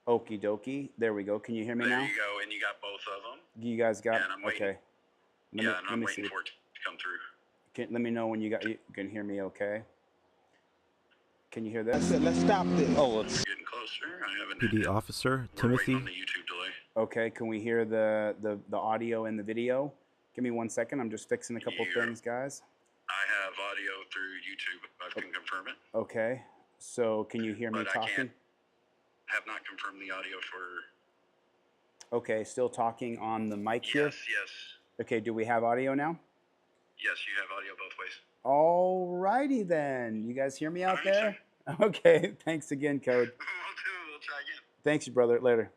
Okie dokie. There we go. Can you hear me now? There you go, and you got both of them. You guys got, and I'm waiting. okay. Let me waiting for it to come through. Let me know when you can hear me okay. Can you hear this? Let's stop this. Oh, it's getting closer. I haven't. PD officer Timothy. On the YouTube delay. Okay, can we hear the audio and the video? Give me 1 second. I'm just fixing a couple things, guys. I have audio through YouTube. I can confirm it. Okay. So can you hear me talking? I have not confirmed the audio for. Okay, still talking on the mic here? Yes. Okay, do we have audio now? Yes, you have audio both ways. All righty then. You guys hear me out there? Okay, thanks again, Code. We'll try again. Thanks, brother. Later.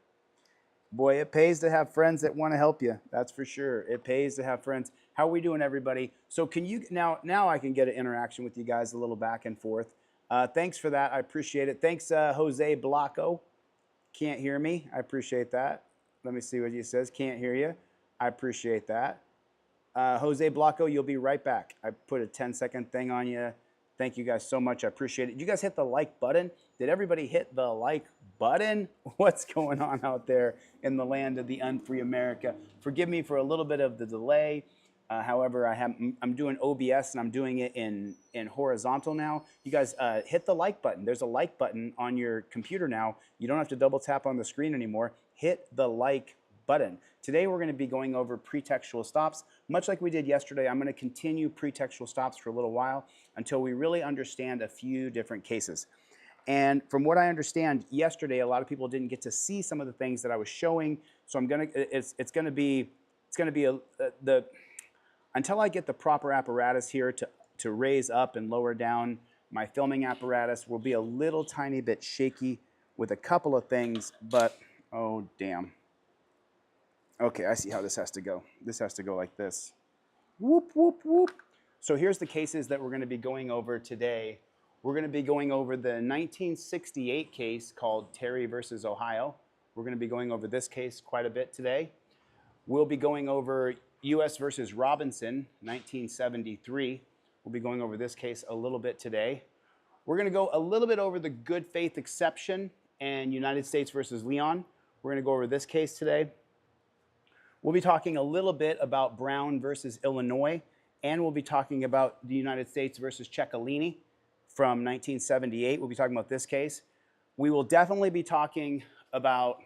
Boy, it pays to have friends that want to help you. That's for sure. It pays to have friends. How are we doing, everybody? So can you, now I can get an interaction with you guys a little back and forth. Thanks for that. I appreciate it. Thanks, Jose Blanco. Can't hear me. I appreciate that. Let me see what he says. Can't hear you. I appreciate that. Jose Blanco, you'll be right back. I put a 10-second thing on you. Thank you guys so much. I appreciate it. Did you guys hit the like button? Did everybody hit the like button? What's going on out there in the land of the unfree America? Forgive me for a little bit of the delay. However, I'm doing OBS and I'm doing it in horizontal now. You guys hit the like button. There's a like button on your computer now. You don't have to double tap on the screen anymore. Hit the like button. Today we're going to be going over pretextual stops. Much like we did yesterday, I'm going to continue pretextual stops for a little while until we really understand a few different cases. And from what I understand, yesterday a lot of people didn't get to see some of the things that I was showing. So I'm going to it's going to be until I get the proper apparatus here to raise up and lower down my filming apparatus, will be a little tiny bit shaky with a couple of things, but oh damn. Okay, I see how this has to go. This has to go like this. Whoop, whoop, whoop. So here's the cases that we're going to be going over today. We're going to be going over the 1968 case called Terry versus Ohio. We're going to be going over this case quite a bit today. We'll be going over U.S. versus Robinson, 1973. We'll be going over this case a little bit today. We're going to go a little bit over the good faith exception and United States versus Leon. We're going to go over this case today. We'll be talking a little bit about Brown versus Illinois, and we'll be talking about the United States versus Ciccolini from 1978. We'll be talking about this case. We will definitely be talking about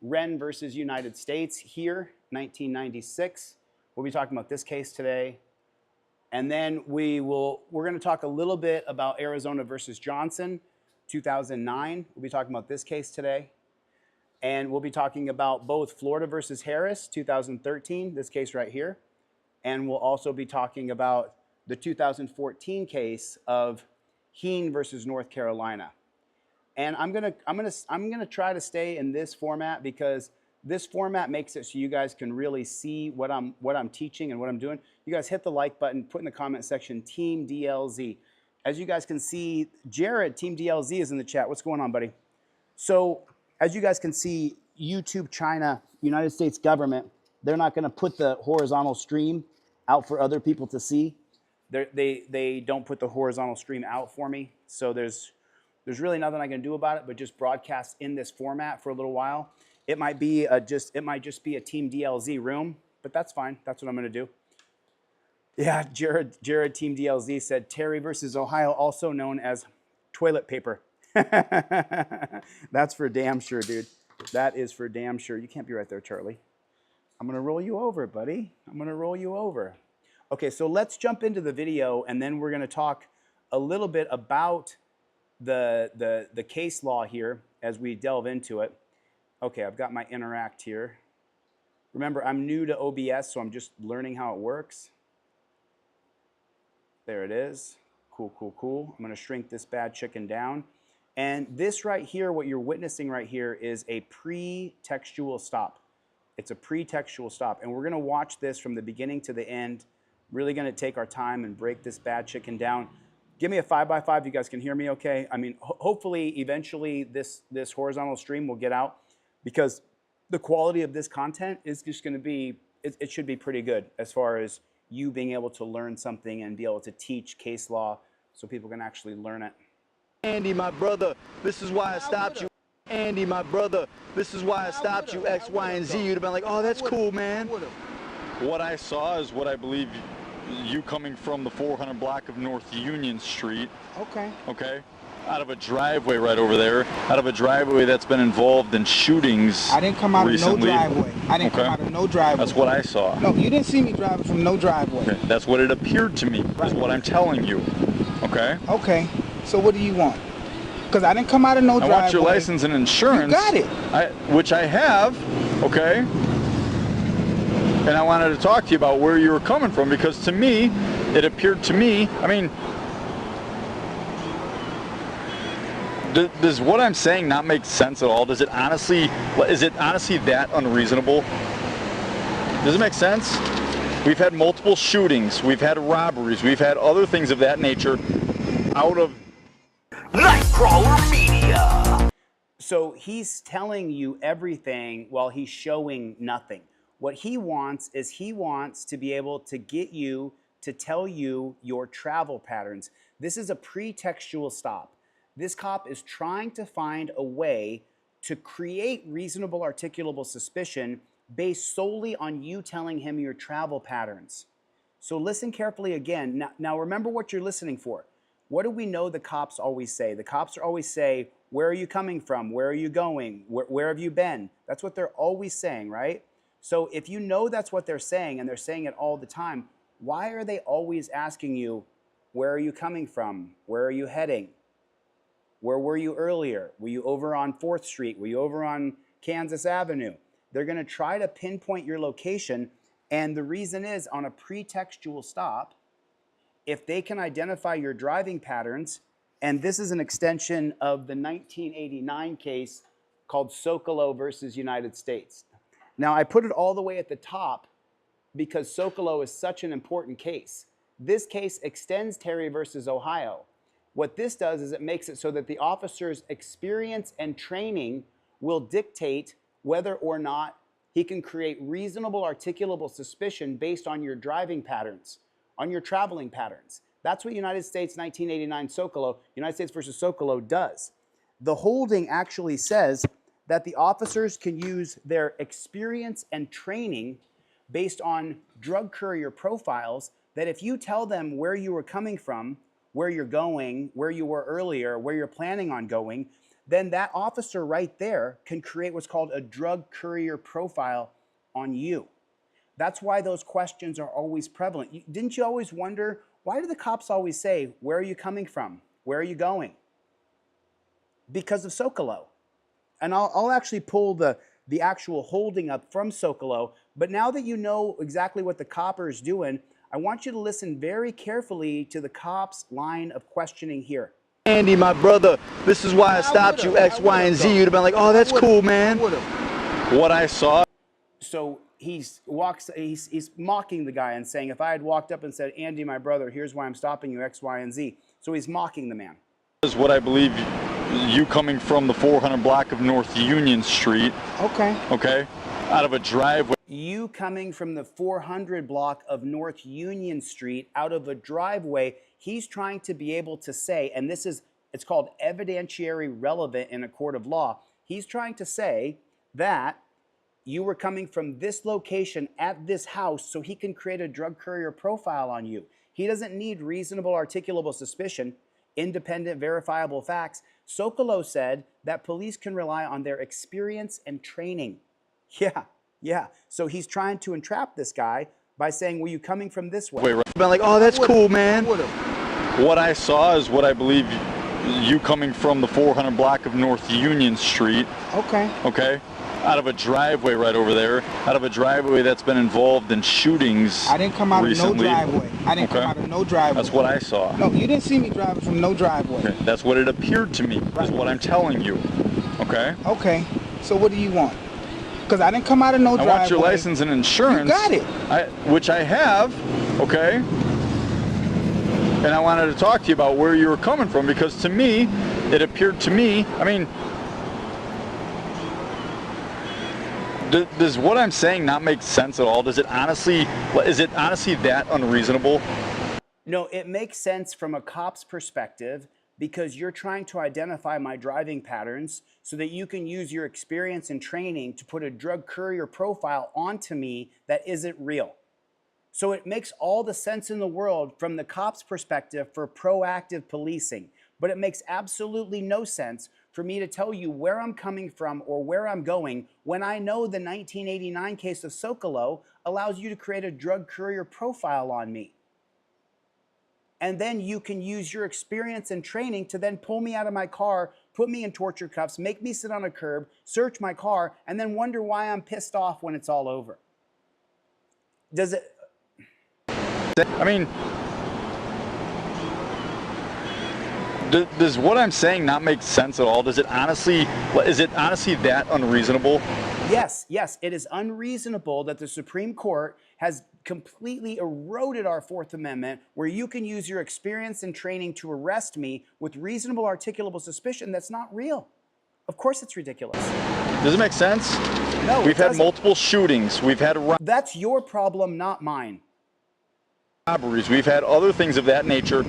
Whren versus United States here, 1996. We'll be talking about this case today. And then we're going to talk a little bit about Arizona versus Johnson, 2009. We'll be talking about this case today. And we'll be talking about both Florida versus Harris, 2013, this case right here. And we'll also be talking about the 2014 case of Whren versus North Carolina. And I'm gonna try to stay in this format because this format makes it so you guys can really see what I'm teaching and what I'm doing. You guys hit the like button, put in the comment section, Team DLZ. As you guys can see, Jared, Team DLZ is in the chat. What's going on, buddy? So, as you guys can see, YouTube, China, United States government, they're not going to put the horizontal stream out for other people to see. They don't put the horizontal stream out for me. So there's really nothing I can do about it, but just broadcast in this format for a little while. It might be it might just be a Team DLZ room, but that's fine. That's what I'm going to do. Yeah, Jared, Team DLZ said Terry versus Ohio, also known as toilet paper. That's for damn sure, dude. That is for damn sure. You can't be right there, Charlie. I'm going to roll you over, buddy. I'm going to roll you over. Okay, so let's jump into the video, and then we're going to talk a little bit about the case law here as we delve into it. Okay, I've got my interact here. Remember, I'm new to OBS, so I'm just learning how it works. There it is. Cool, cool, cool. I'm going to shrink this bad chicken down. And this right here, what you're witnessing right here is a pretextual stop. It's a pretextual stop. And we're going to watch this from the beginning to the end. Really going to take our time and break this bad chicken down. Give me a 5x5. You guys can hear me okay? I mean, hopefully, eventually, this horizontal stream will get out because the quality of this content is just going to be, it should be pretty good as far as you being able to learn something and be able to teach case law so people can actually learn it. Andy, my brother, this is why I stopped you. Andy, my brother, this is why I stopped you, X, Y, and Z. You'd have been like, oh, that's cool, man. What I saw is what I believe you coming from the 400 block of North Union Street. Okay. Okay? Out of a driveway right over there. Out of a driveway that's been involved in shootings. I didn't come out recently. of no driveway. I didn't come out of no driveway. That's what I saw. No, you didn't see me driving from no driveway. Okay. That's what it appeared to me, is what I'm telling you. Okay? Okay. So what do you want? Because I didn't come out of no driveway. I want your license and insurance. You got it. Which I have, okay? And I wanted to talk to you about where you were coming from, because to me, it appeared to me, I mean, does what I'm saying not make sense at all? Is it honestly that unreasonable? Does it make sense? We've had multiple shootings, we've had robberies, we've had other things of that nature out of Nightcrawler Media. So he's telling you everything while he's showing nothing. What he wants is he wants to be able to get you to tell you your travel patterns. This is a pretextual stop. This cop is trying to find a way to create reasonable articulable suspicion based solely on you telling him your travel patterns. So listen carefully again. Now remember what you're listening for. What do we know the cops always say? The cops always say, where are you coming from? Where are you going? Where have you been? That's what they're always saying, right? So if you know that's what they're saying, and they're saying it all the time, why are they always asking you, where are you coming from? Where are you heading? Where were you earlier? Were you over on 4th Street? Were you over on Kansas Avenue? They're going to try to pinpoint your location, and the reason is, on a pretextual stop, if they can identify your driving patterns, and this is an extension of the 1989 case called Socolow versus United States. Now, I put it all the way at the top because Socolow is such an important case. This case extends Terry versus Ohio. What this does is it makes it so that the officer's experience and training will dictate whether or not he can create reasonable articulable suspicion based on your driving patterns, on your traveling patterns. That's what United States 1989 Socolow, United States versus Socolow does. The holding actually says that the officers can use their experience and training based on drug courier profiles, that if you tell them where you were coming from, where you're going, where you were earlier, where you're planning on going, then that officer right there can create what's called a drug courier profile on you. That's why those questions are always prevalent. Didn't you always wonder, why do the cops always say, where are you coming from? Where are you going? Because of Socolow. And I'll actually pull the actual holding up from Socolow, but now that you know exactly what the copper is doing, I want you to listen very carefully to the cop's line of questioning here. Andy, my brother, this is why I stopped you, X, Y, and Z. You'd have been like, oh, that's cool, man. What I saw. So he's mocking the guy and saying, if I had walked up and said, Andy, my brother, here's why I'm stopping you, X, Y, and Z. So he's mocking the man. Is what I believe you coming from the 400 block of North Union Street. Okay. Okay? Out of a driveway. You coming from the 400 block of North Union Street out of a driveway, he's trying to be able to say, and it's called evidentiary relevant in a court of law. He's trying to say that you were coming from this location at this house so he can create a drug courier profile on you. He doesn't need reasonable articulable suspicion, independent verifiable facts. Socolow said that police can rely on their experience and training. Yeah. So he's trying to entrap this guy by saying, were you coming from this way? Been like, oh, that's cool, man. What I saw is what I believe you coming from the 400 block of North Union Street. Okay. Okay? Out of a driveway right over there. Out of a driveway that's been involved in shootings. I didn't come out recently. of no driveway. I didn't come out of no driveway. That's what I saw. No, you didn't see me driving from no driveway. Okay. That's what it appeared to me, is what I'm telling you. Okay? Okay. So what do you want? Because I didn't come out of no driveway. I want your license and insurance. You got it. Which I have, okay? And I wanted to talk to you about where you were coming from, because to me, it appeared to me, I mean, does what I'm saying not make sense at all? Is it honestly that unreasonable? No, it makes sense from a cop's perspective, because you're trying to identify my driving patterns so that you can use your experience and training to put a drug courier profile onto me that isn't real. So it makes all the sense in the world from the cop's perspective for proactive policing, but it makes absolutely no sense for me to tell you where I'm coming from or where I'm going when I know the 1989 case of Socolow allows you to create a drug courier profile on me. And then you can use your experience and training to then pull me out of my car, put me in torture cuffs, make me sit on a curb, search my car, and then wonder why I'm pissed off when it's all over. Does it? I mean, does what I'm saying not make sense at all? Is it honestly that unreasonable? Yes, it is unreasonable that the Supreme Court has completely eroded our Fourth Amendment, where you can use your experience and training to arrest me with reasonable articulable suspicion that's not real. Of course it's ridiculous. Does it make sense? No, We've had multiple shootings. We've had That's your problem, not mine. robberies. We've had other things of that nature.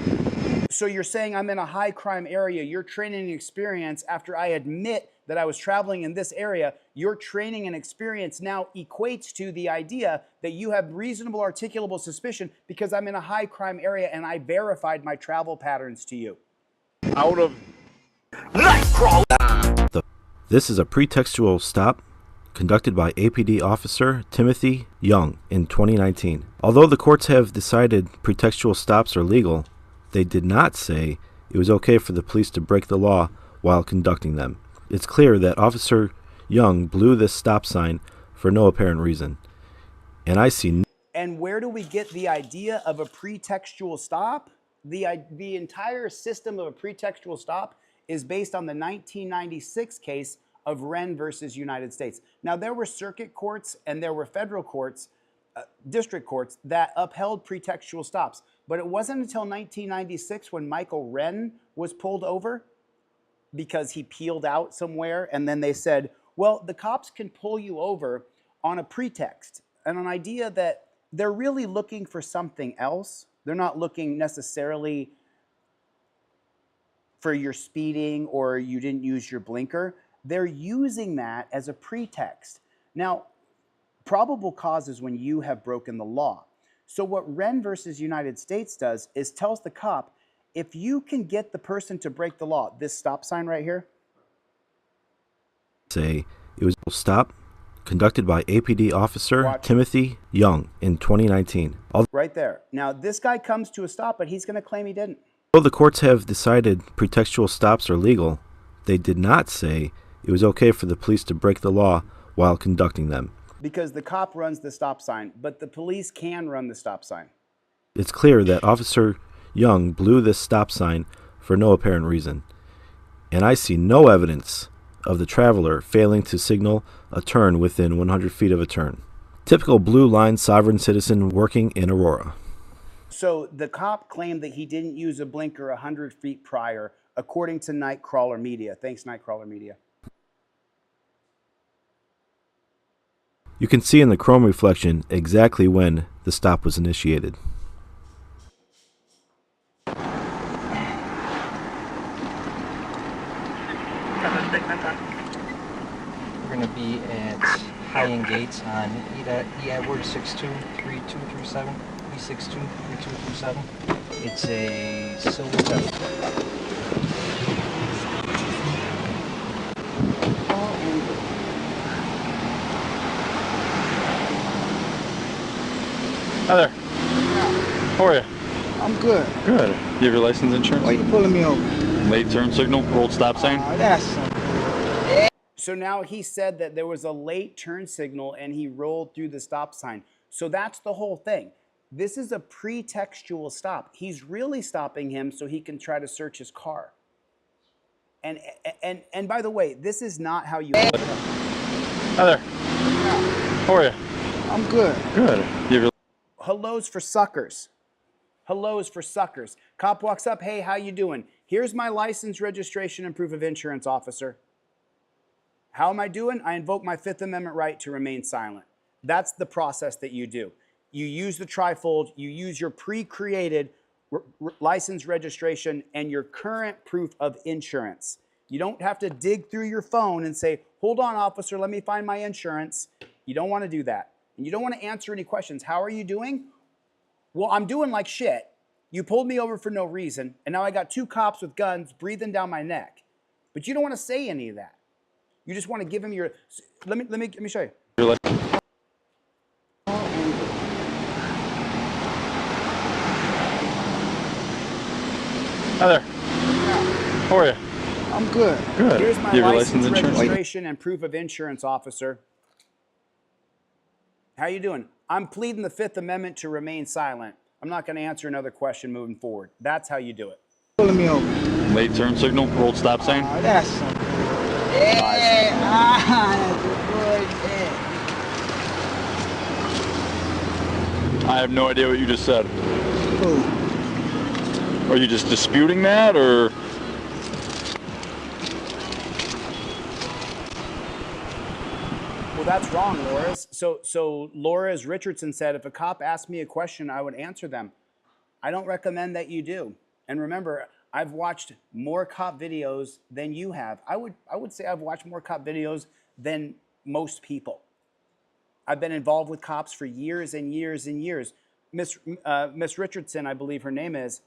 So you're saying I'm in a high crime area, your training and experience, after I admit that I was traveling in this area, your training and experience now equates to the idea that you have reasonable articulable suspicion because I'm in a high crime area and I verified my travel patterns to you. Out of This is a pretextual stop conducted by APD Officer Timothy Young in 2019. Although the courts have decided pretextual stops are legal, they did not say it was okay for the police to break the law while conducting them. It's clear that Officer Young blew this stop sign for no apparent reason. And I see And where do we get the idea of a pretextual stop? The entire system of a pretextual stop is based on the 1996 case of Whren versus United States. Now, there were circuit courts and there were federal courts, district courts, that upheld pretextual stops. But it wasn't until 1996 when Michael Whren was pulled over because he peeled out somewhere, and then they said, well, the cops can pull you over on a pretext and an idea that they're really looking for something else. They're not looking necessarily for your speeding or you didn't use your blinker. They're using that as a pretext. Now, probable cause is when you have broken the law. So what Whren versus United States does is tells the cop, if you can get the person to break the law, this stop sign right here. say it was a stop conducted by APD Officer Timothy Young in 2019. Right there. Now, this guy comes to a stop, but he's going to claim he didn't. Although the courts have decided pretextual stops are legal, they did not say it was okay for the police to break the law while conducting them. Because the cop runs the stop sign, but the police can run the stop sign. It's clear that Officer Young blew this stop sign for no apparent reason. And I see no evidence of the traveler failing to signal a turn within 100 feet of a turn. Typical blue line sovereign citizen working in Aurora. So the cop claimed that he didn't use a blinker 100 feet prior, according to Nightcrawler Media. Thanks, Nightcrawler Media. You can see in the chrome reflection exactly when the stop was initiated. We're going to be at High-End Gates on Edward 623237, E623237. It's a silver belt. Hi there. How are you? I'm good. Good. You have your license, insurance? Why you pulling me over? Late turn signal, rolled stop sign? That's So now he said that there was a late turn signal and he rolled through the stop sign. So that's the whole thing. This is a pretextual stop. He's really stopping him so he can try to search his car. And by the way, this is not how you... Hi there. How are you? I'm good. Good. You have your Hello's for suckers. Hello's for suckers. Cop walks up, hey, how you doing? Here's my license, registration, and proof of insurance, officer. How am I doing? I invoke my Fifth Amendment right to remain silent. That's the process that you do. You use the trifold, you use your pre-created license registration, and your current proof of insurance. You don't have to dig through your phone and say, hold on, officer, let me find my insurance. You don't want to do that. And you don't want to answer any questions. How are you doing? Well, I'm doing like shit. You pulled me over for no reason, and now I got 2 cops with guns breathing down my neck. But you don't want to say any of that. You just want to give him your. Let me show you. Hi there. How are you? I'm good. Good. Here's my You have your license insurance? registration and proof of insurance, officer. How you doing? I'm pleading the 5th Amendment to remain silent. I'm not going to answer another question moving forward. That's how you do it. Pulling me over. Late turn signal, rolled stop sign. Oh, that's something. Yeah, that's a good. I have no idea what you just said. Cool. Are you just disputing that, or? Well, that's wrong, Lawz. So Lawz Richardson said, if a cop asked me a question, I would answer them. I don't recommend that you do. And remember, I've watched more cop videos than you have. I would say I've watched more cop videos than most people. I've been involved with cops for years and years and years. Miss Richardson, I believe her name is,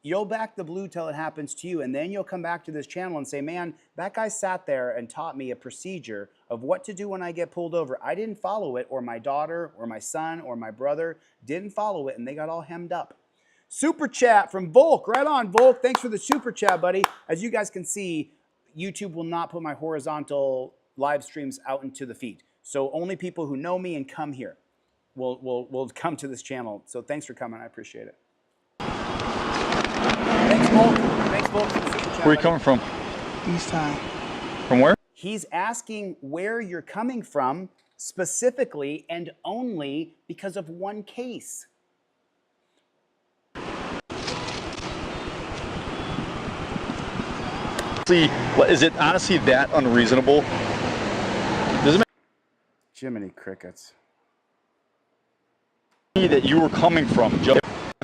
you'll back the blue till it happens to you, and then you'll come back to this channel and say, man, that guy sat there and taught me a procedure of what to do when I get pulled over. I didn't follow it, or my daughter, or my son, or my brother didn't follow it, and they got all hemmed up. Super chat from Volk. Right on, Volk. Thanks for the super chat, buddy. As you guys can see, YouTube will not put my horizontal live streams out into the feed. So only people who know me and come here will come to this channel. So thanks for coming. I appreciate it. Thanks, Volk. Thanks, Volk, for the super chat. Where are you coming from? East time. From where? He's asking where you're coming from specifically and only because of one case. Is it honestly that unreasonable? Does it Jiminy crickets. make that you were coming from? Just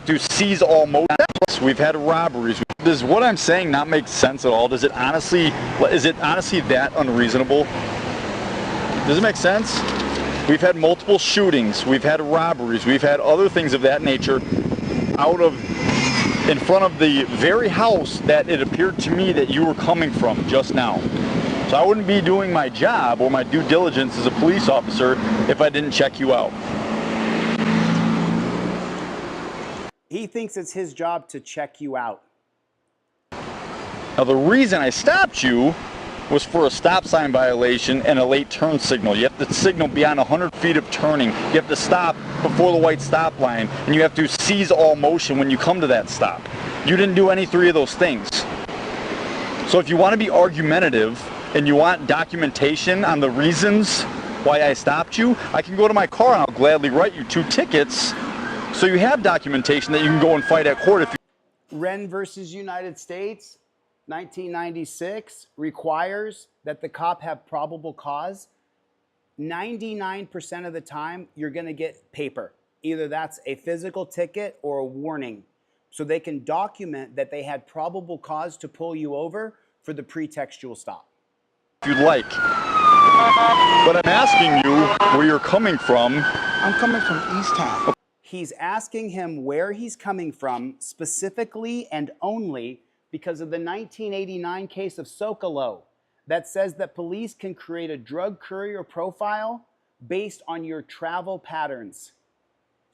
to seize all motions. We've had robberies. Does what I'm saying not make sense at all? Is it honestly that unreasonable? Does it make sense? We've had multiple shootings. We've had robberies. We've had other things of that nature in front of the very house that it appeared to me that you were coming from just now. So I wouldn't be doing my job or my due diligence as a police officer if I didn't check you out. He thinks it's his job to check you out. Now the reason I stopped you was for a stop sign violation and a late turn signal. You have to signal beyond 100 feet of turning. You have to stop before the white stop line, and you have to seize all motion when you come to that stop. You didn't do any 3 of those things. So if you want to be argumentative and you want documentation on the reasons why I stopped you, I can go to my car and I'll gladly write you 2 tickets so you have documentation that you can go and fight at court if you. Whren versus United States, 1996, requires that the cop have probable cause. 99% of the time, you're going to get paper. Either that's a physical ticket or a warning. So they can document that they had probable cause to pull you over for the pretextual stop. If you'd like. But I'm asking you where you're coming from. I'm coming from East Town. He's asking him where he's coming from specifically and only because of the 1989 case of Socolow that says that police can create a drug courier profile based on your travel patterns.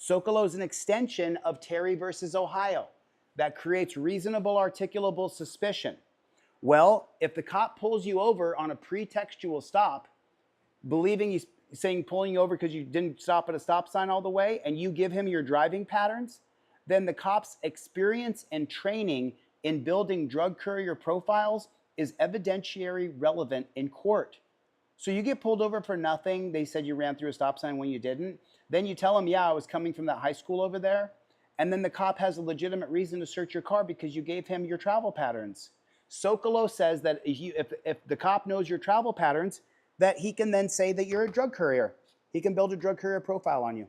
Socolow is an extension of Terry versus Ohio that creates reasonable articulable suspicion. Well, if the cop pulls you over on a pretextual stop, believing he's saying pulling you over because you didn't stop at a stop sign all the way, and you give him your driving patterns, then the cop's experience and training in building drug courier profiles is evidentiary relevant in court. So you get pulled over for nothing. They said you ran through a stop sign when you didn't. Then you tell them, yeah, I was coming from that high school over there. And then the cop has a legitimate reason to search your car because you gave him your travel patterns. Socolow says that if the cop knows your travel patterns, that he can then say that you're a drug courier. He can build a drug courier profile on you.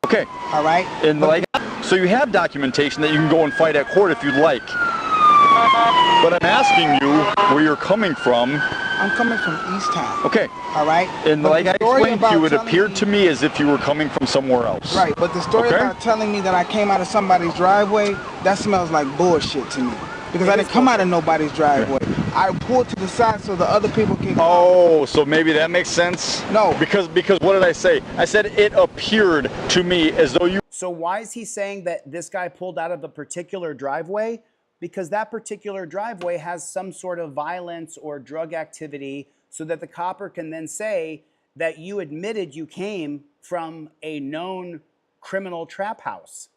Okay. All right? And like, So you have documentation that you can go and fight at court if you'd like. But I'm asking you where you're coming from. I'm coming from East Town. Okay. All right? And But like the I story explained to you, it about appeared to telling me as if you were coming from somewhere else. Right, but the story Okay. about telling me that I came out of somebody's driveway, that smells like bullshit to me. Because I didn't come out of nobody's driveway. I pulled to the side so the other people can come. Oh, so maybe that makes sense? No. Because what did I say? I said it appeared to me as though you... So why is he saying that this guy pulled out of a particular driveway? Because that particular driveway has some sort of violence or drug activity, so that the copper can then say that you admitted you came from a known criminal trap house.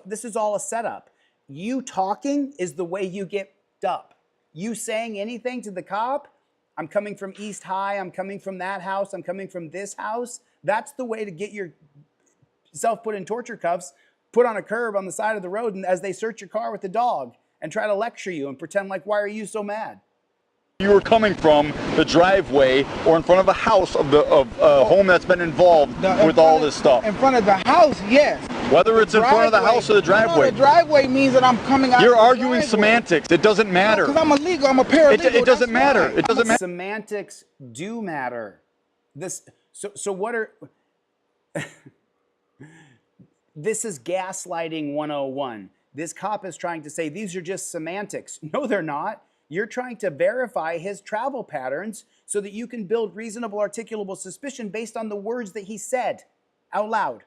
This is all a setup. You talking is the way you get up. You saying anything to the cop, I'm coming from East High, I'm coming from that house, I'm coming from this house, that's the way to get yourself put in torture cuffs, put on a curb on the side of the road, and as they search your car with the dog and try to lecture you and pretend like, why are you so mad? You were coming from the driveway or in front of a house of a home that's been involved with all this stuff. In front of the house, yes. Whether it's in front of the house or the driveway. No, the driveway means that I'm coming out You're of the arguing driveway. semantics. It doesn't matter. Because I'm illegal, I'm a paralegal. It doesn't that's matter. why. It doesn't matter. Semantics do matter. So what are... This is gaslighting 101. This cop is trying to say these are just semantics. No, they're not. You're trying to verify his travel patterns so that you can build reasonable articulable suspicion based on the words that he said out loud.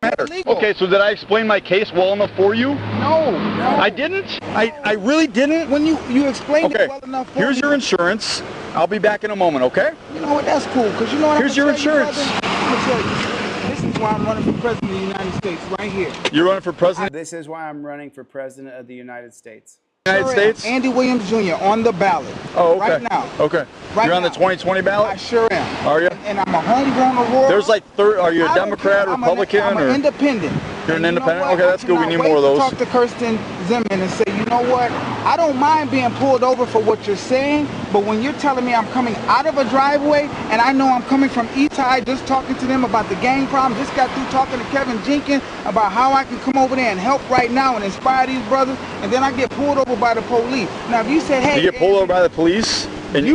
Okay, so did I explain my case well enough for you? No. I didn't? I really didn't? When you explained Okay, it well enough for here's me. your insurance. I'll be back in a moment, okay? You know what, that's cool, because you know what Here's your insurance. I'm going to tell you. This is why I'm running for president of the United States, right here. You're running for president This is why I'm running for president of the United States. of the United States? Andy Williams Jr. on the ballot. Oh, okay. Right now. Okay. Right You're on the now. 2020 I ballot? sure am. Are you? And I'm a homegrown Aurora. There's like, are you a I don't Democrat, care. Republican, I'm or? an independent. You're an And you know independent? what? Okay, that's I good. We cannot need wait more of to those. Talk to Kirsten Zimmerman and say, you know what? I don't mind being pulled over for what you're saying, but when you're telling me I'm coming out of a driveway and I know I'm coming from East High, just talking to them about the gang problem, just got through talking to Kevin Jenkins about how I can come over there and help right now and inspire these brothers, and then I get pulled over by the police. Now, if you said, hey, You get pulled over by the police? And,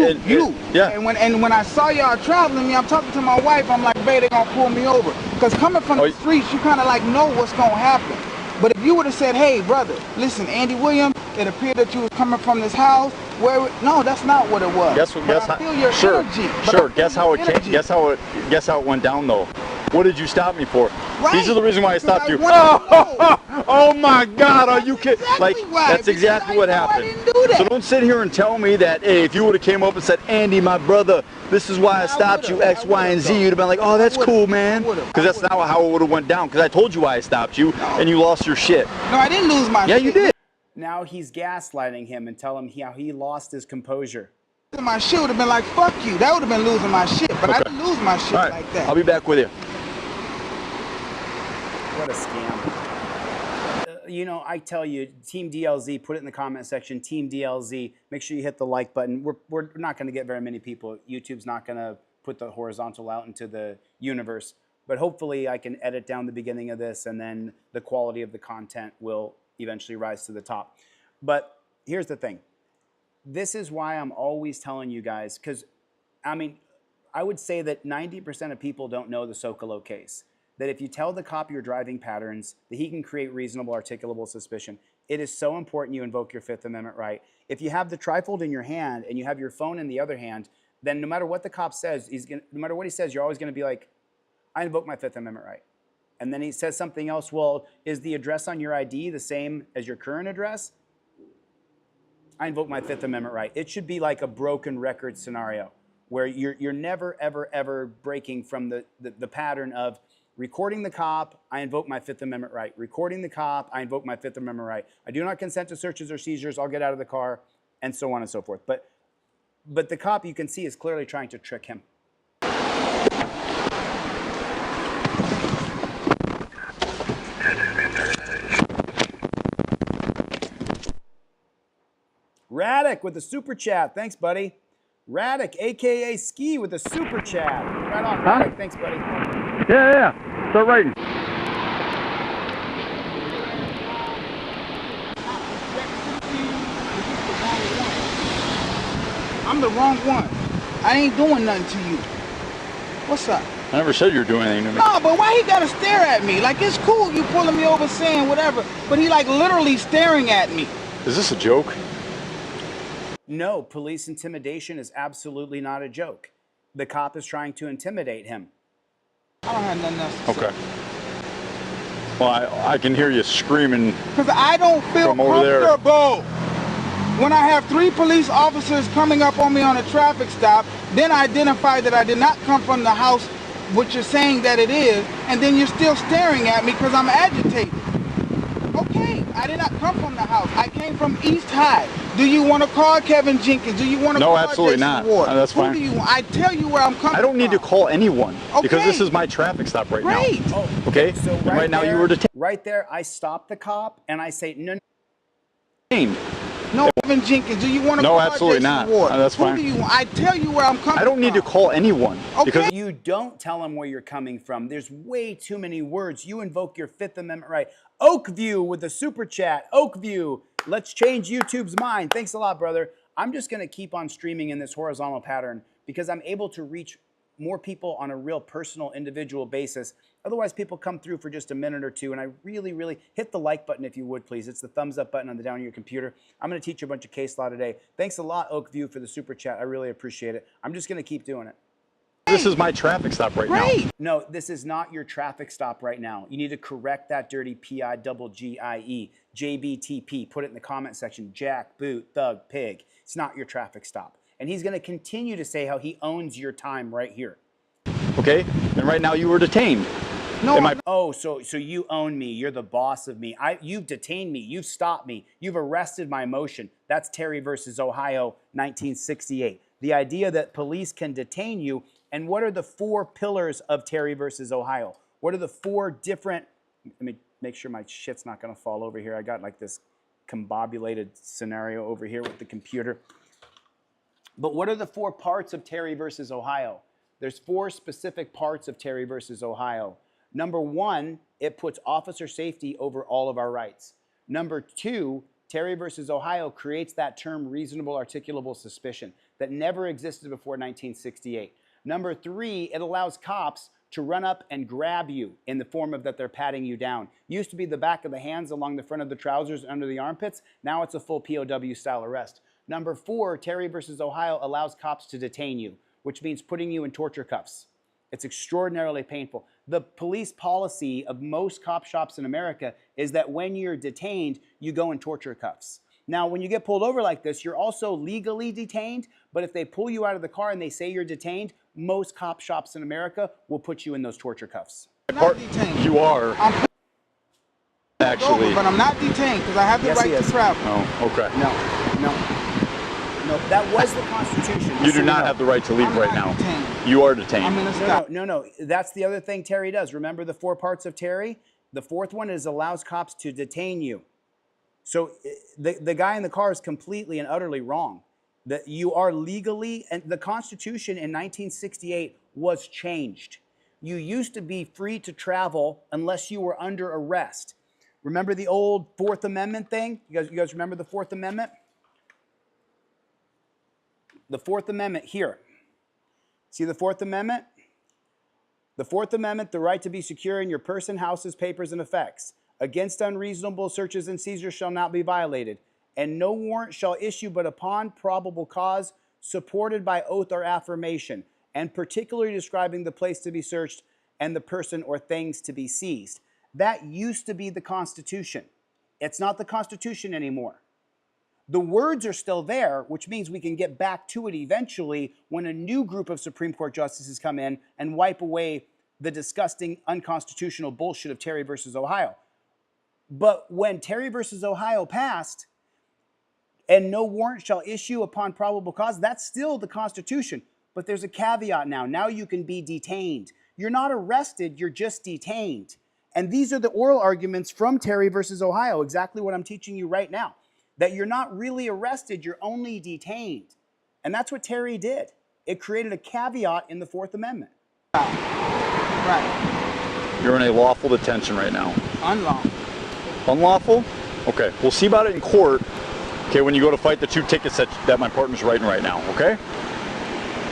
yeah. And when I saw y'all traveling me, I'm talking to my wife, I'm like, babe, they're gonna pull me over. Because coming from the streets, you kind of like know what's gonna happen. But if you would have said, hey, brother, listen, Andy Williams, it appeared that you was coming from this house. No, that's not what it was. Guess I feel your sure, energy. sure. Guess how it came, guess how it went down though. What did you stop me for? Right. These are the reason why I stopped you. Oh, oh my God, are you kidding? Exactly why, That's exactly what happened. I didn't do that. So don't sit here and tell me that, hey, if you would have came up and said, Andy, my brother, this is why I stopped you, X, Y, and Z, you'd have been like, oh, that's cool, man. Because that's not how it would have went down. Because I told you why I stopped you, and you lost your shit. No, I didn't lose my shit. Yeah, you did. Now he's gaslighting him and tell him how he lost his composure. My shit would have been like, fuck you. That would have been losing my shit. But I didn't lose my shit All right. like that. I'll be back with you. What a scam. You know, I tell you, Team DLZ, put it in the comment section, Team DLZ, make sure you hit the like button. We're not going to get very many people. YouTube's not going to put the horizontal out into the universe. But hopefully I can edit down the beginning of this, and then the quality of the content will eventually rise to the top. But here's the thing. This is why I'm always telling you guys, because, I mean, I would say that 90% of people don't know the Socolow case. That if you tell the cop your driving patterns, that he can create reasonable articulable suspicion. It is so important you invoke your Fifth Amendment right. If you have the trifold in your hand and you have your phone in the other hand, then no matter what the cop says, no matter what he says, you're always going to be like, I invoke my Fifth Amendment right. And then he says something else, well, is the address on your ID the same as your current address? I invoke my Fifth Amendment right. It should be like a broken record scenario where you're never, ever, ever breaking from the pattern of recording the cop, I invoke my Fifth Amendment right. Recording the cop, I invoke my Fifth Amendment right. I do not consent to searches or seizures, I'll get out of the car, and so on and so forth. But the cop, you can see, is clearly trying to trick him. Raddick with the super chat. Thanks, buddy. Raddick, a.k.a. Ski, with the super chat. Right on, Raddick. Thanks, buddy. Yeah. Start writing. I'm the wrong one. I ain't doing nothing to you. What's up? I never said you were doing anything to me. No, but why he gotta stare at me? Like, it's cool you pulling me over saying whatever, but he like literally staring at me. Is this a joke? No, police intimidation is absolutely not a joke. The cop is trying to intimidate him. I don't have nothing else to say. Okay. Well, I can hear you screaming. Because I don't feel From over there. comfortable. When I have 3 police officers coming up on me on a traffic stop, then I identify that I did not come from the house, which you're saying that it is, and then you're still staring at me because I'm agitated. Okay, I did not come from the house. I came from East High. Do you want to call Kevin Jenkins? Do you want to No, call absolutely Jason not. Ward? No, that's Who fine. do you want? I tell you where I'm coming from. I don't need to call anyone because Okay. this is my traffic stop right Great. now. Oh, Okay? So And right now you there- were detained. Right there, I stop the cop and I say, no. No, Kevin Jenkins. Do you want to No, call absolutely Jason not. Ward? No, that's Who fine. do you want? I tell you where I'm coming from. I don't need to call anyone because Okay. You don't tell him where you're coming from. There's way too many words. You invoke your Fifth Amendment right. Oakview with the super chat. Oakview. Let's change YouTube's mind. Thanks a lot, brother. I'm just going to keep on streaming in this horizontal pattern because I'm able to reach more people on a real personal, individual basis. Otherwise, people come through for just a minute or two, and I really, really hit the like button if you would, please. It's the thumbs up button on the down of your computer. I'm going to teach you a bunch of case law today. Thanks a lot, Oakview, for the super chat. I really appreciate it. I'm just going to keep doing it. this is my traffic stop right now. Great. No, this is not your traffic stop right now. You need to correct that dirty PIGGIE, JBTP. Put it in the comment section. Jack, boot, thug, pig. It's not your traffic stop. And he's going to continue to say how he owns your time right here. Okay? And right now you were detained. No, Am I Oh, so you own me. You're the boss of me. You've detained me. You've stopped me. You've arrested my motion. That's Terry versus Ohio, 1968. The idea that police can detain you. And what are the 4 pillars of Terry versus Ohio? What are the 4 different? Let me make sure my shit's not going to fall over here. I got like this combobulated scenario over here with the computer. But what are the 4 parts of Terry versus Ohio? There's 4 specific parts of Terry versus Ohio. Number 1, it puts officer safety over all of our rights. Number 2, Terry versus Ohio creates that term reasonable articulable suspicion that never existed before 1968. Number 3, it allows cops to run up and grab you in the form of that they're patting you down. Used to be the back of the hands along the front of the trousers under the armpits. Now it's a full POW style arrest. Number 4, Terry versus Ohio allows cops to detain you, which means putting you in torture cuffs. It's extraordinarily painful. The police policy of most cop shops in America is that when you're detained, you go in torture cuffs. Now, when you get pulled over like this, you're also legally detained, but if they pull you out of the car and they say you're detained, most cop shops in America will put you in those torture cuffs. I'm not detained. You are I'm pulled actually. over, but I'm not detained because I have the Yes, he right is. to travel. Oh, okay. No, that was the Constitution. You do not have the right to leave I'm right not now. detained. You are detained. I'm in a stop. No. That's the other thing Terry does. Remember the 4 parts of Terry? The 4th one is allows cops to detain you. So the guy in the car is completely and utterly wrong. That you are legally, and the Constitution in 1968 was changed. You used to be free to travel unless you were under arrest. Remember the old 4th Amendment thing? You guys remember the 4th Amendment? The 4th Amendment here. See the 4th Amendment? The 4th Amendment, the right to be secure in your person, houses, papers, and effects. Against unreasonable searches and seizures shall not be violated. And no warrant shall issue but upon probable cause, supported by oath or affirmation, and particularly describing the place to be searched and the person or things to be seized. That used to be the Constitution. It's not the Constitution anymore. The words are still there, which means we can get back to it eventually when a new group of Supreme Court justices come in and wipe away the disgusting, unconstitutional bullshit of Terry versus Ohio. But when Terry versus Ohio passed, and no warrant shall issue upon probable cause, that's still the Constitution. But there's a caveat now. Now you can be detained. You're not arrested, you're just detained. And these are the oral arguments from Terry versus Ohio, exactly what I'm teaching you right now. That you're not really arrested, you're only detained. And that's what Terry did. It created a caveat in the 4th Amendment. Right. You're in a lawful detention right now. Unlawful. Unlawful? Okay, we'll see about it in court. Okay, when you go to fight the 2 tickets that my partner's writing right now, okay?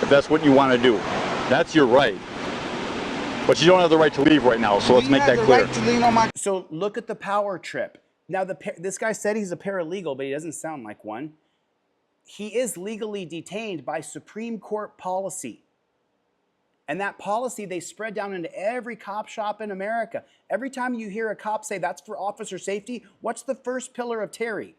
If that's what you want to do, that's your right. But you don't have the right to leave right now, so let's make that clear. Right to lean on my So look at the power trip. Now, this guy said he's a paralegal, but he doesn't sound like one. He is legally detained by Supreme Court policy. And that policy they spread down into every cop shop in America. Every time you hear a cop say that's for officer safety, what's the first pillar of Terry?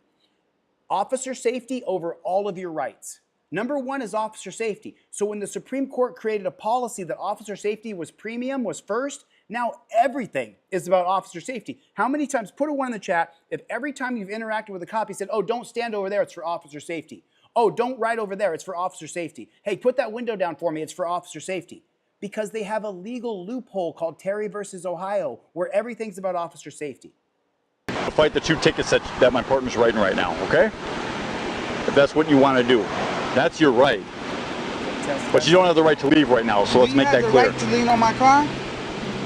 Officer safety over all of your rights. Number 1 is officer safety. So when the Supreme Court created a policy that officer safety was premium, was first, now everything is about officer safety. How many times, put a 1 in the chat, if every time you've interacted with a cop, he said, oh, don't stand over there, it's for officer safety. Oh, don't ride over there, it's for officer safety. Hey, put that window down for me, it's for officer safety. Because they have a legal loophole called Terry versus Ohio, where everything's about officer safety. Fight the 2 tickets that my partner's writing right now, okay? If that's what you want to do, that's your right. But you don't have the right to leave right now, so let's make that clear. Do you have the right to lean on my car?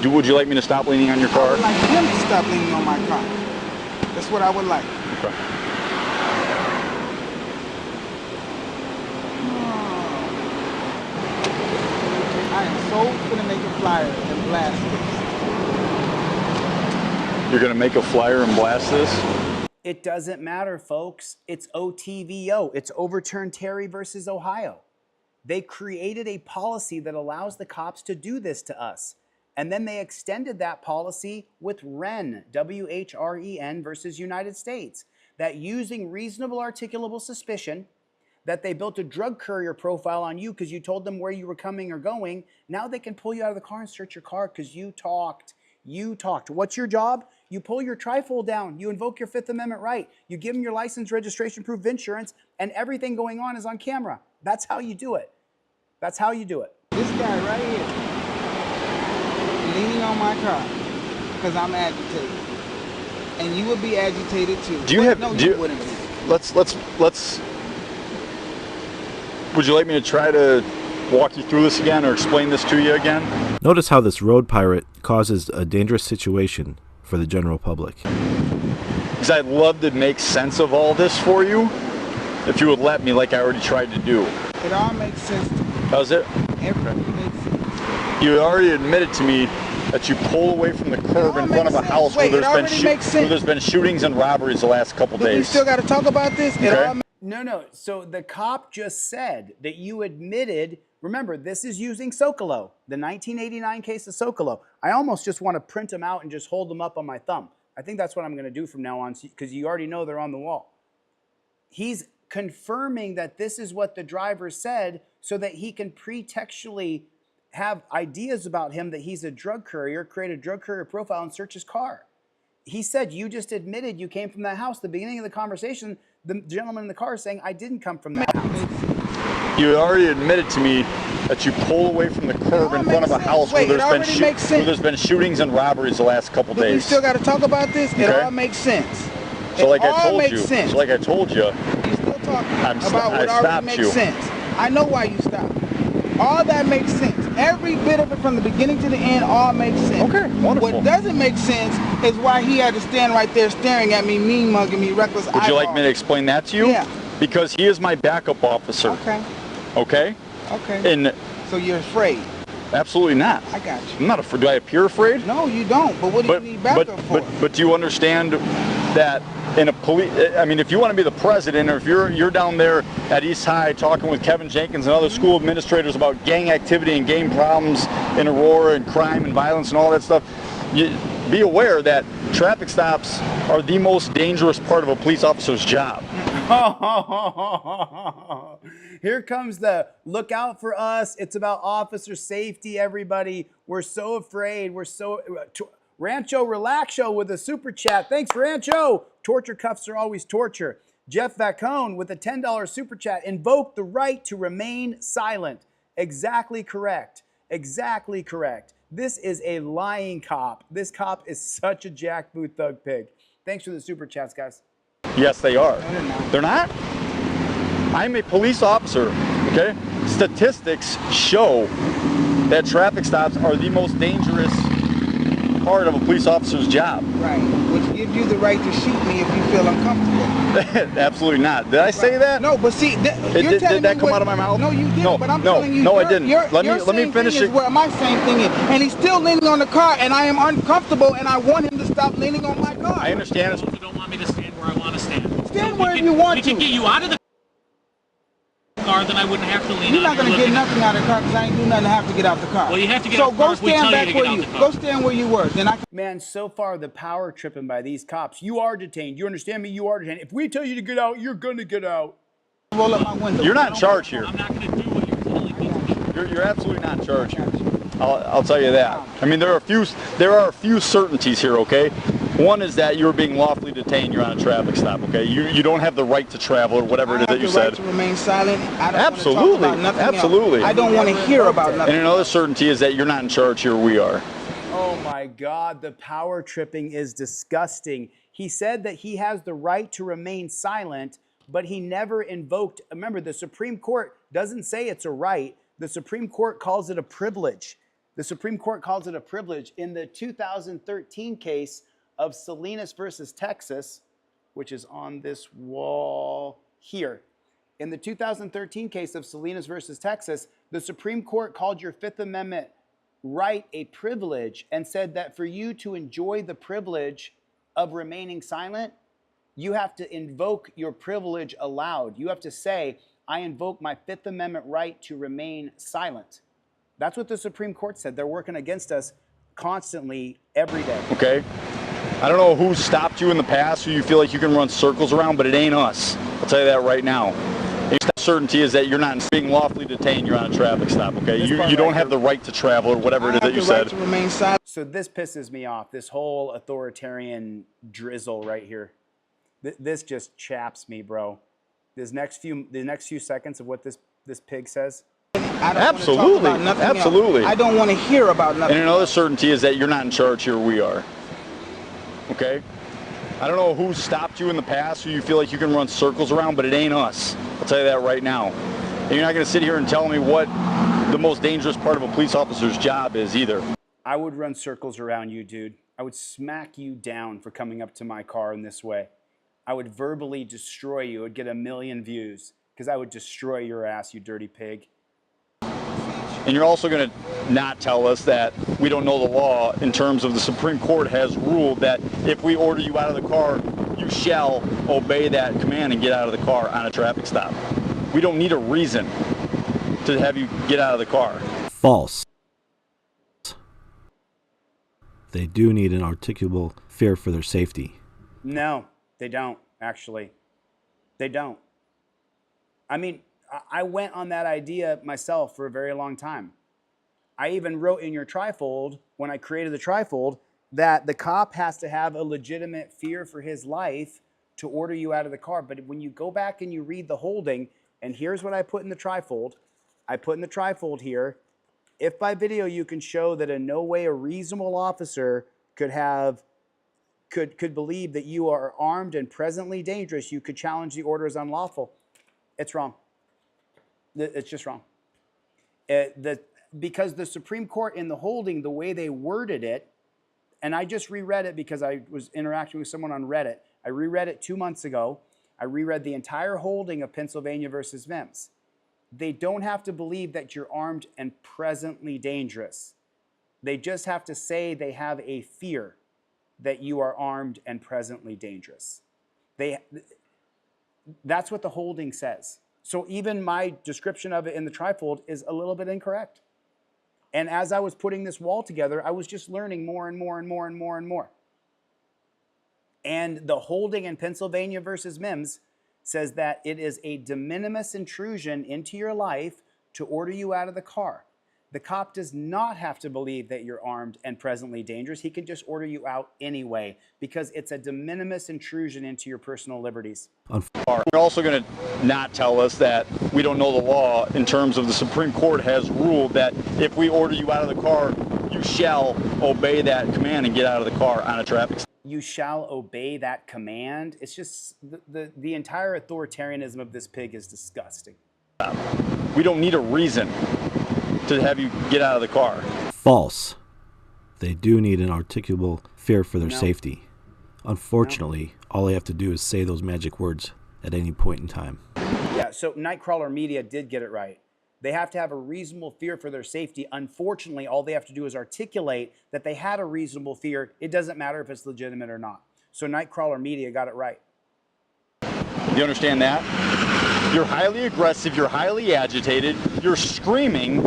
Would you like me to stop leaning on your car? I would like him to stop leaning on my car. That's what I would like. Okay. I am so gonna make a flyer and blast this. You're gonna make a flyer and blast this? It doesn't matter, folks. It's OTVO. It's overturned Terry versus Ohio. They created a policy that allows the cops to do this to us. And then they extended that policy with Whren, W-H-R-E-N versus United States, that using reasonable articulable suspicion, that they built a drug courier profile on you because you told them where you were coming or going. Now they can pull you out of the car and search your car because you talked. You talked. What's your job? You pull your trifold down. You invoke your 5th Amendment right. You give them your license, registration, proof of insurance, and everything going on is on camera. That's how you do it. That's how you do it. This guy right here, leaning on my car because I'm agitated. And you would be agitated too. Do you have... No, do you you, wouldn't be. let's... Would you like me to try to walk you through this again or explain this to you again? Notice how this road pirate causes a dangerous situation for the general public. Because I'd love to make sense of all this for you, if you would let me, like I already tried to do. It all makes sense to me. How's it? Everything makes sense. You already admitted to me that you pull away from the curb in front of a house where there's been shootings and robberies the last couple days. We still got to talk about this? Okay. No. So the cop just said that you admitted, remember, this is using Socolow, the 1989 case of Socolow. I almost just want to print them out and just hold them up on my thumb. I think that's what I'm going to do from now on because you already know they're on the wall. He's confirming that this is what the driver said so that he can pretextually have ideas about him that he's a drug courier, create a drug courier profile and search his car. He said, you just admitted you came from that house. The beginning of the conversation, the gentleman in the car is saying, I didn't come from that house. You already admitted to me that you pull away from the curb in front of a house where there's been shootings and robberies the last couple days. We still got to talk about this? It all makes sense. So like I told you, you still talking about what already makes sense. I know why you stopped. All that makes sense. Every bit of it from the beginning to the end all makes sense. Okay, wonderful. What doesn't make sense is why he had to stand right there staring at me, mean mugging me, reckless eyeball. Would you like me to explain that to you? Yeah. Because he is my backup officer. Okay. Okay? Okay. And so you're afraid? Absolutely not. I got you. I'm not afraid. Do I appear afraid? No, you don't. But what do you need backup for? But do you understand that in a police, I mean, if you want to be the president, or if you're down there at East High talking with Kevin Jenkins and other school administrators about gang activity and gang problems in Aurora and crime and violence and all that stuff, be aware that traffic stops are the most dangerous part of a police officer's job. Here comes the look out for us. It's about officer safety, everybody. We're so afraid. We're so... Rancho Relaxo with a super chat. Thanks, Rancho. Torture cuffs are always torture. Jeff Vacone with a $10 super chat. Invoke the right to remain silent. Exactly correct. Exactly correct. This is a lying cop. This cop is such a jackboot thug pig. Thanks for the super chats, guys. Yes, they are. They're not? I'm a police officer, okay? Statistics show that traffic stops are the most dangerous part of a police officer's job. Right, which gives you the right to shoot me if you feel uncomfortable. Absolutely not. Did I say that? No, but see, you're did that come out of my mouth? No, you didn't. No, but I'm no, telling you, no, I didn't. Let me finish it. Where my same thing is, and he's still leaning on the car, and I am uncomfortable, and I want him to stop leaning on my car. I understand. You don't want me to stand where I want to stand. Stand where you want we to. can get you out of the car, then I wouldn't have to lean. You're not gonna get nothing out of the car because I ain't do nothing to have to get out the car. Well, you have to get so out the car go if we stand tell you back to where get out you the car. go stand where you were. Then I can. Man, so far the power tripping by these cops. You are detained. You understand me? You are detained. If we tell you to get out, you're gonna get out. Roll up my window. You're not in charge here. I'm not going to do what you're telling me to do. You're absolutely not in charge here. I'll tell you that. I mean, there are a few certainties here, okay? One is that you're being lawfully detained. You're on a traffic stop, okay? You don't have the right to travel or whatever it is that you said. I have the right to remain silent. I don't Absolutely. want to talk about nothing Absolutely. else. I don't want to hear about nothing. And another certainty is that you're not in charge here. We are. Oh my God, the power tripping is disgusting. He said that he has the right to remain silent, but he never invoked. Remember, the Supreme Court doesn't say it's a right. The Supreme Court calls it a privilege. The Supreme Court calls it a privilege. In the 2013 case of Salinas versus Texas, which is on this wall here. In the 2013 case of Salinas versus Texas, the Supreme Court called your Fifth Amendment right a privilege and said that for you to enjoy the privilege of remaining silent, you have to invoke your privilege aloud. You have to say, I invoke my Fifth Amendment right to remain silent. That's what the Supreme Court said. They're working against us constantly, every day. Okay? I don't know who stopped you in the past, who you feel like you can run circles around, but it ain't us. I'll tell you that right now. The certainty is that you're not being lawfully detained. You're on a traffic stop, okay? You don't have the right to travel or whatever it is that you said. I have the right to remain silent. So this pisses me off, this whole authoritarian drizzle right here. This just chaps me, bro. The next few seconds of what this pig says. Absolutely. Absolutely. I don't want to hear about nothing. And another certainty is that you're not in charge here. We are. Okay? I don't know who stopped you in the past, who you feel like you can run circles around, but it ain't us. I'll tell you that right now. And you're not going to sit here and tell me what the most dangerous part of a police officer's job is either. I would run circles around you, dude. I would smack you down for coming up to my car in this way. I would verbally destroy you. It would get 1 million views because I would destroy your ass, you dirty pig. And you're also going to not tell us that we don't know the law in terms of the Supreme Court has ruled that if we order you out of the car, you shall obey that command and get out of the car on a traffic stop. We don't need a reason to have you get out of the car. False. They do need an articulable fear for their safety. No, they don't, actually. They don't. I mean, I went on that idea myself for a very long time. I even wrote in your trifold, when I created the trifold, that the cop has to have a legitimate fear for his life to order you out of the car. But when you go back and you read the holding, and here's what I put in the trifold. I put in the trifold here, if by video you can show that in no way a reasonable officer could believe that you are armed and presently dangerous, you could challenge the order as unlawful. It's wrong. It's just wrong. Because the Supreme Court in the holding, the way they worded it, and I just reread it because I was interacting with someone on Reddit. I reread it 2 months ago. I reread the entire holding of Pennsylvania versus Mims. They don't have to believe that you're armed and presently dangerous. They just have to say they have a fear that you are armed and presently dangerous. That's what the holding says. So even my description of it in the trifold is a little bit incorrect. And as I was putting this wall together, I was just learning more and more and more and more and more. And the holding in Pennsylvania versus Mims says that it is a de minimis intrusion into your life to order you out of the car. The cop does not have to believe that you're armed and presently dangerous. He can just order you out anyway because it's a de minimis intrusion into your personal liberties. You're also going to not tell us that we don't know the law in terms of the Supreme Court has ruled that if we order you out of the car, you shall obey that command and get out of the car on a traffic stop. You shall obey that command. It's just the entire authoritarianism of this pig is disgusting. We don't need a reason to have you get out of the car. False. They do need an articulable fear for their No. safety. Unfortunately, all they have to do is say those magic words at any point in time. Yeah, so Nightcrawler Media did get it right. They have to have a reasonable fear for their safety. Unfortunately, all they have to do is articulate that they had a reasonable fear. It doesn't matter if it's legitimate or not. So Nightcrawler Media got it right. You understand that? You're highly aggressive, you're highly agitated, you're screaming,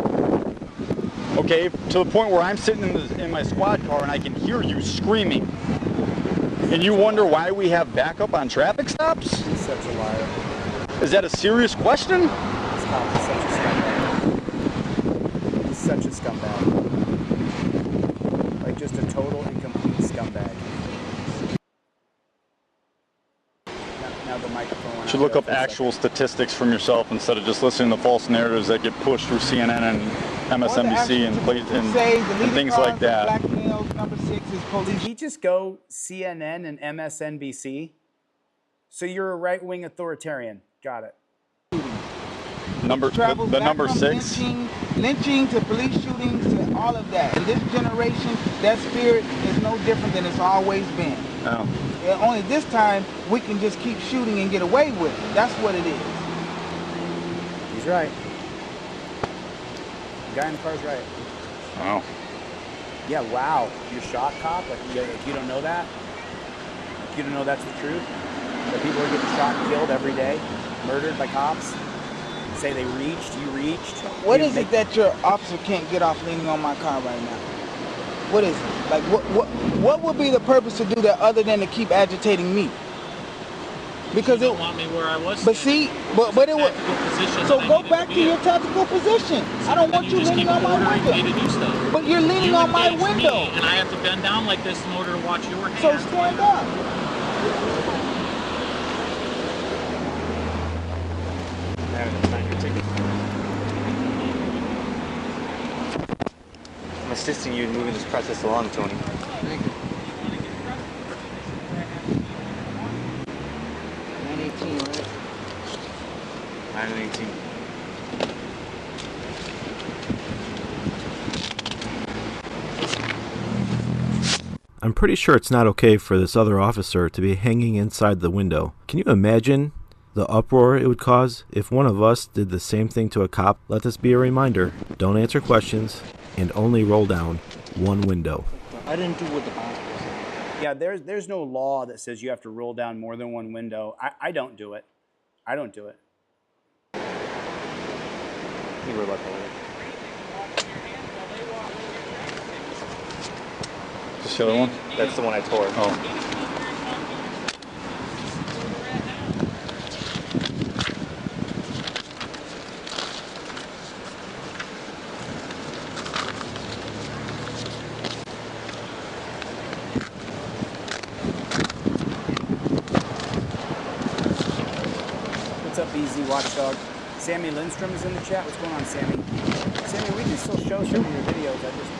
okay, to the point where I'm sitting in my squad car and I can hear you screaming. And you wonder why we have backup on traffic stops? He's such a liar. Is that a serious question? This cop is such a scumbag. He's such a scumbag. Like just a total and complete scumbag. Now the microphone went You should out look there up for a second. actual statistics from yourself instead of just listening to false narratives that get pushed through CNN and MSNBC and things like that. Black males, number 6 is Did police. he just go CNN and MSNBC? So you're a right-wing authoritarian. Got it. Travels The back number from 6. lynching to police shootings to all of that. In this generation, that spirit is no different than it's always been. Oh. And only this time, we can just keep shooting and get away with it. That's what it is. He's right. The guy in the car's right. Oh. Yeah, wow. You're shocked, cop? Like you don't know that? You don't know that's the truth? That people are getting shot and killed every day? Murdered by cops? Say they reached, you reached? What is it that your officer can't get off leaning on my car right now? What is it? Like, what would be the purpose to do that other than to keep agitating me? Because You don't want me where I was. But see, but it was. Position So that I go needed back to to be your in. tactical position. I don't want you just leaning keep on my ordering me to window. do stuff. But you're leaning You on my engaged window. me, and I have to bend down like this in order to watch your hands. So stand up. I'm assisting you in moving this process along, Tony. Thank you. 918, right? 918. I'm pretty sure it's not okay for this other officer to be hanging inside the window. Can you imagine the uproar it would cause if one of us did the same thing to a cop? Let this be a reminder. Don't answer questions and only roll down one window. I didn't do what the boss was. Yeah, there's no law that says you have to roll down more than one window. I don't do it. I don't do it. You were about to leave. Just the other one? That's the one I tore. Oh. What's up, Easy Watchdog? Sammy Lindstrom is in the chat. What's going on, Sammy? Sammy, we can still show some of your videos. I just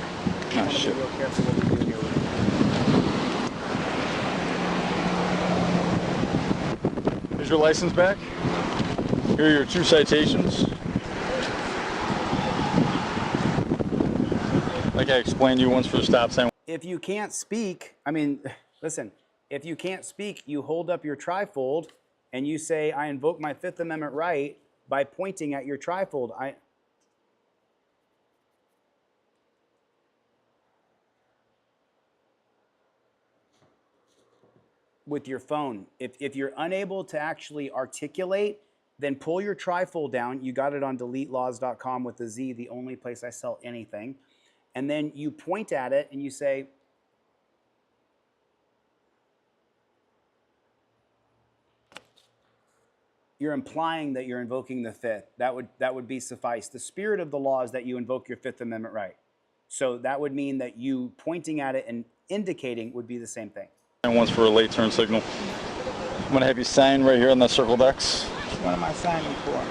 want to be real careful what we do here. Here's your license back. Here are your 2 citations. Like I explained to you once for the stop sign. If you can't speak, I mean, listen, if you can't speak, you hold up your trifold and you say, I invoke my Fifth Amendment right by pointing at your trifold. With your phone. If you're unable to actually articulate, then pull your trifold down. You got it on DeleteLawz.com with a Z, the only place I sell anything. And then you point at it and you say, you're implying that you're invoking the Fifth. That would be suffice. The spirit of the law is that you invoke your Fifth Amendment right. So that would mean that you pointing at it and indicating would be the same thing. And once for a late turn signal. I'm gonna have you sign right here on the circled X. What am I signing for?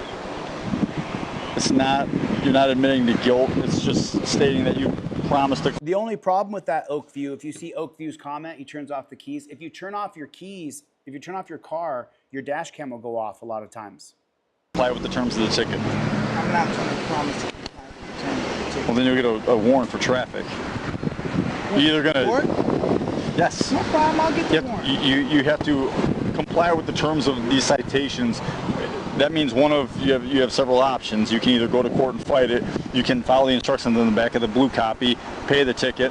It's not, you're not admitting to guilt. It's just stating that you promised to. The only problem with that Oakview, if you see Oakview's comment, he turns off the keys. If you turn off your keys, if you turn off your car, your dash cam will go off a lot of times. Comply with the terms of the ticket. I'm not trying to promise to comply with the terms of the ticket. Well, then you'll get a warrant for traffic. You're either gonna. Warrant? Yes. No problem. I'll get the warrant. You have to comply with the terms of these citations. That means you have several options. You can either go to court and fight it. You can follow the instructions on the back of the blue copy, pay the ticket,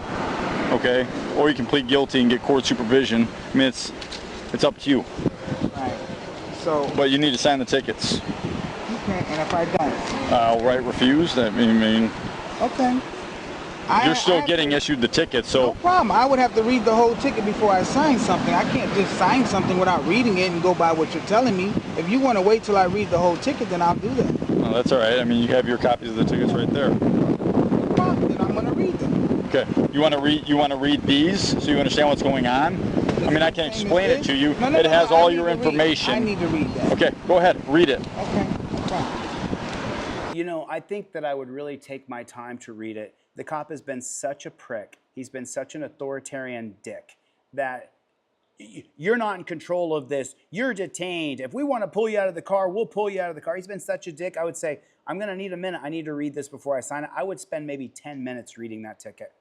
okay, or you can plead guilty and get court supervision. I mean, it's up to you. Right. So. But you need to sign the tickets. Okay. And if I don't? Right, refused. I mean. Okay. You're still getting issued the ticket, so. No problem. I would have to read the whole ticket before I sign something. I can't just sign something without reading it and go by what you're telling me. If you want to wait till I read the whole ticket, then I'll do that. No, that's all right. I mean, you have your copies of the tickets right there. No problem. Then I'm going to read them. Okay. You want to read these so you understand what's going on? I mean, I can explain it to you. It has all your information. I need to read that. Okay, go ahead, read it. Okay, no problem. You know, I think that I would really take my time to read it. The cop has been such a prick. He's been such an authoritarian dick that you're not in control of this. You're detained. If we want to pull you out of the car, we'll pull you out of the car. He's been such a dick. I would say, I'm going to need a minute. I need to read this before I sign it. I would spend maybe 10 minutes reading that ticket.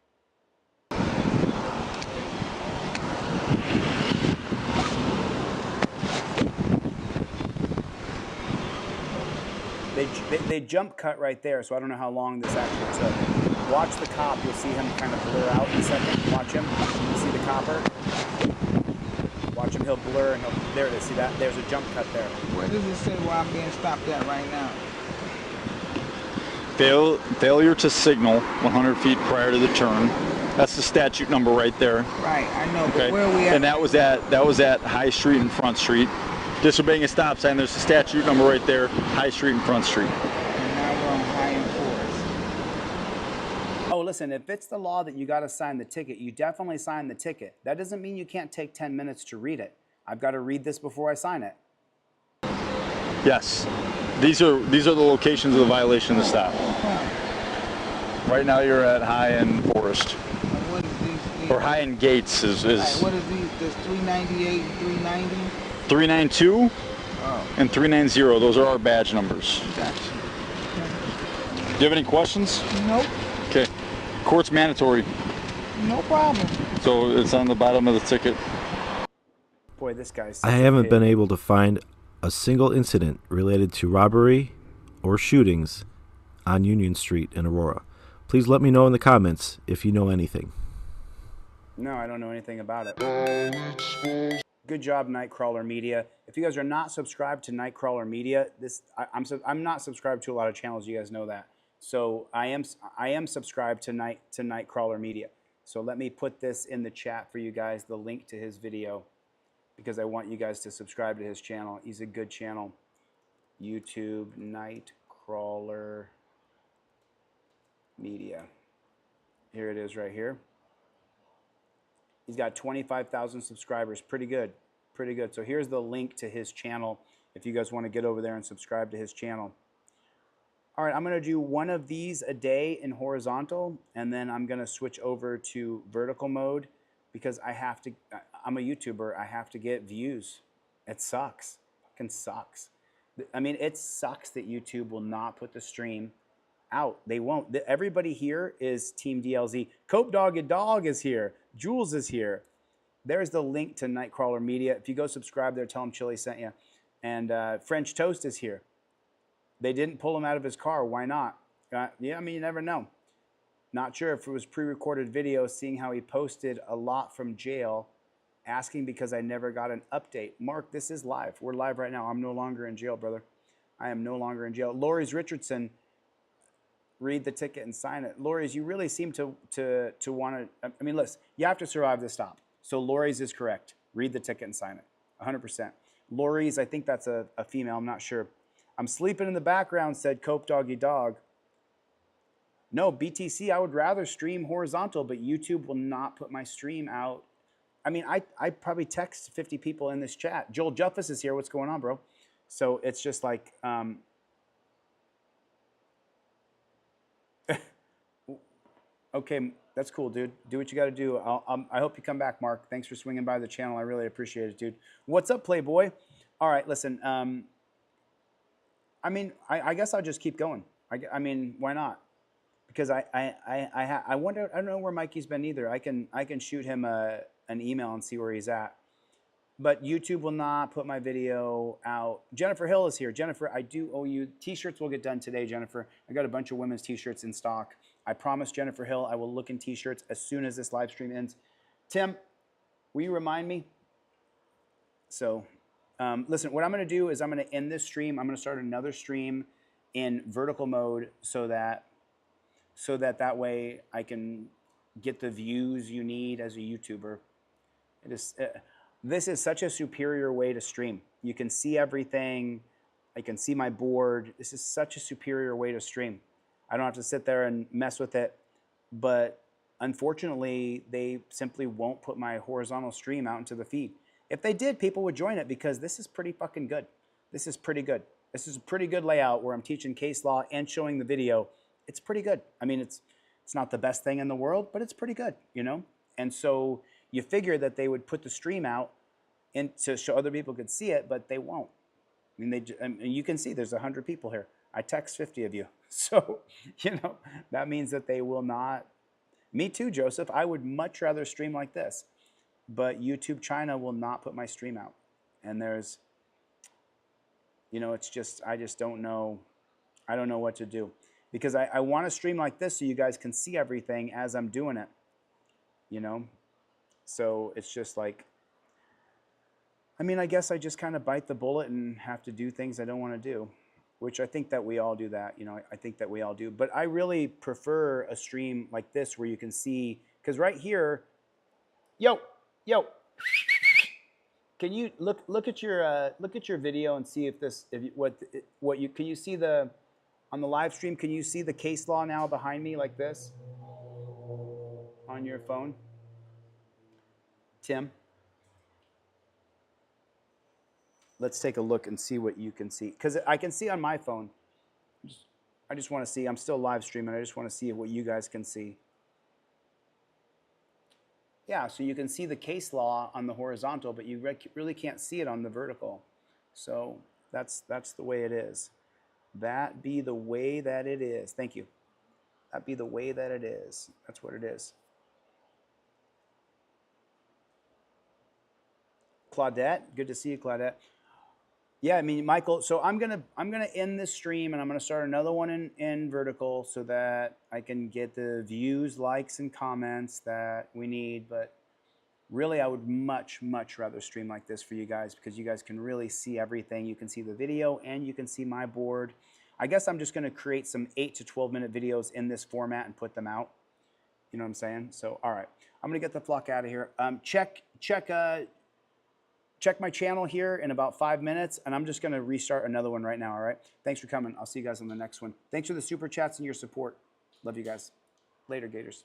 They jump cut right there, so I don't know how long this actually took. Watch the cop. You'll see him kind of blur out in a second. Watch him. You see the copper? Watch him. He'll blur and he'll... There it is. See that? There's a jump cut there. Where does it say where I'm being stopped at right now? Failure to signal 100 feet prior to the turn. That's the statute number right there. Right, I know. Okay. But where are we at? And that was at High Street and Front Street. Disobeying a stop sign. There's the statute number right there. High Street and Front Street. And now we're on High and Forest. Oh, listen, if it's the law that you got to sign the ticket, you definitely sign the ticket. That doesn't mean you can't take 10 minutes to read it. I've got to read this before I sign it. Yes. These are the locations of the violation of the stop. Right now you're at High and Forest. What is these? Or High and Gates is Right, what is these? There's 398 and 390? 392 Oh. and 390. Those are our badge numbers. Gotcha. Do you have any questions? Nope. Okay. Court's mandatory. No problem. So it's on the bottom of the ticket. Boy, this guy's... I haven't been able to find a single incident related to robbery or shootings on Union Street in Aurora. Please let me know in the comments if you know anything. No, I don't know anything about it. Good job, Nightcrawler Media. If you guys are not subscribed to Nightcrawler Media, I'm not subscribed to a lot of channels. You guys know that. So I am subscribed to Nightcrawler Media. So let me put this in the chat for you guys, the link to his video, because I want you guys to subscribe to his channel. He's a good channel. YouTube Nightcrawler Media. Here it is right here. He's got 25,000 subscribers. Pretty good. Pretty good. So here's the link to his channel if you guys want to get over there and subscribe to his channel. All right, I'm going to do one of these a day in horizontal, and then I'm going to switch over to vertical mode because I'm a YouTuber. I have to get views. It sucks. Fucking sucks. I mean, it sucks that YouTube will not put the stream out. They won't. Everybody here is Team DLZ. Cope Dog and Dog is here. Jules is here. There's the link to Nightcrawler Media. If you go subscribe there, tell him Chille sent you. And French Toast is here. They didn't pull him out of his car. Why not? Yeah, I mean, you never know. Not sure if it was pre-recorded video, seeing how he posted a lot from jail, asking because I never got an update. Mark, this is live. We're live right now. I'm no longer in jail, brother. I am no longer in jail. Lori's Richardson, read the ticket and sign it. Lori's, you really seem to want to, I mean, listen, you have to survive the stop. So Lori's is correct. Read the ticket and sign it, 100%. Lori's, I think that's a female, I'm not sure. I'm sleeping in the background, said Cope Doggy Dog. No, BTC, I would rather stream horizontal, but YouTube will not put my stream out. I mean, I probably text 50 people in this chat. Joel Juffus is here. What's going on, bro? So it's just like, okay, that's cool, dude. Do what you got to do. I hope you come back, Mark. Thanks for swinging by the channel. I really appreciate it, dude. What's up, Playboy? All right, listen. I mean, I guess I'll just keep going. I mean, why not? because I wonder, I don't know where Mikey's been either. I can shoot him an email and see where he's at. But YouTube will not put my video out. Jennifer Hill is here. Jennifer, I do owe you. T-shirts will get done today, Jennifer. I got a bunch of women's T-shirts in stock. I promise Jennifer Hill I will look in T-shirts as soon as this live stream ends. Tim, will you remind me? So, listen, what I'm going to do is I'm going to end this stream. I'm going to start another stream in vertical mode so that way I can get the views you need as a YouTuber. It is... this is such a superior way to stream. You can see everything. I can see my board. This is such a superior way to stream. I don't have to sit there and mess with it. But unfortunately, they simply won't put my horizontal stream out into the feed. If they did, people would join it because this is pretty fucking good. This is pretty good. This is a pretty good layout where I'm teaching case law and showing the video. It's pretty good. I mean, it's not the best thing in the world, but it's pretty good, you know? And so you figure that they would put the stream out and to show other people could see it, but they won't. I mean, you can see there's 100 people here. I text 50 of you. So, you know, that means that they will not. Me too, Joseph. I would much rather stream like this. But YouTube China will not put my stream out. And there's, you know, it's just, I just don't know. I don't know what to do. Because I want to stream like this so you guys can see everything as I'm doing it. You know? So it's just like, I mean, I guess I just kind of bite the bullet and have to do things I don't want to do, which I think that we all do that. You know, I think that we all do. But I really prefer a stream like this where you can see, because right here, yo, can you look at your video and see if this, can you see the, on the live stream, can you see the case law now behind me like this on your phone? Tim? Let's take a look and see what you can see. Because I can see on my phone. I just want to see. I'm still live streaming. I just want to see what you guys can see. Yeah, so you can see the case law on the horizontal, but you really can't see it on the vertical. So that's the way it is. That be the way that it is. Thank you. That be the way that it is. That's what it is. Claudette, good to see you, Claudette. Yeah, I mean, Michael, so I'm gonna end this stream and I'm gonna start another one in vertical so that I can get the views, likes, and comments that we need. But really, I would much rather stream like this for you guys because you guys can really see everything. You can see the video and you can see my board. I guess I'm just gonna create some 8 to 12 minute videos in this format and put them out. You know what I'm saying? So, all right, I'm gonna get the flock out of here. Check my channel here in about 5 minutes, and I'm just going to restart another one right now, all right? Thanks for coming. I'll see you guys on the next one. Thanks for the super chats and your support. Love you guys. Later, Gators.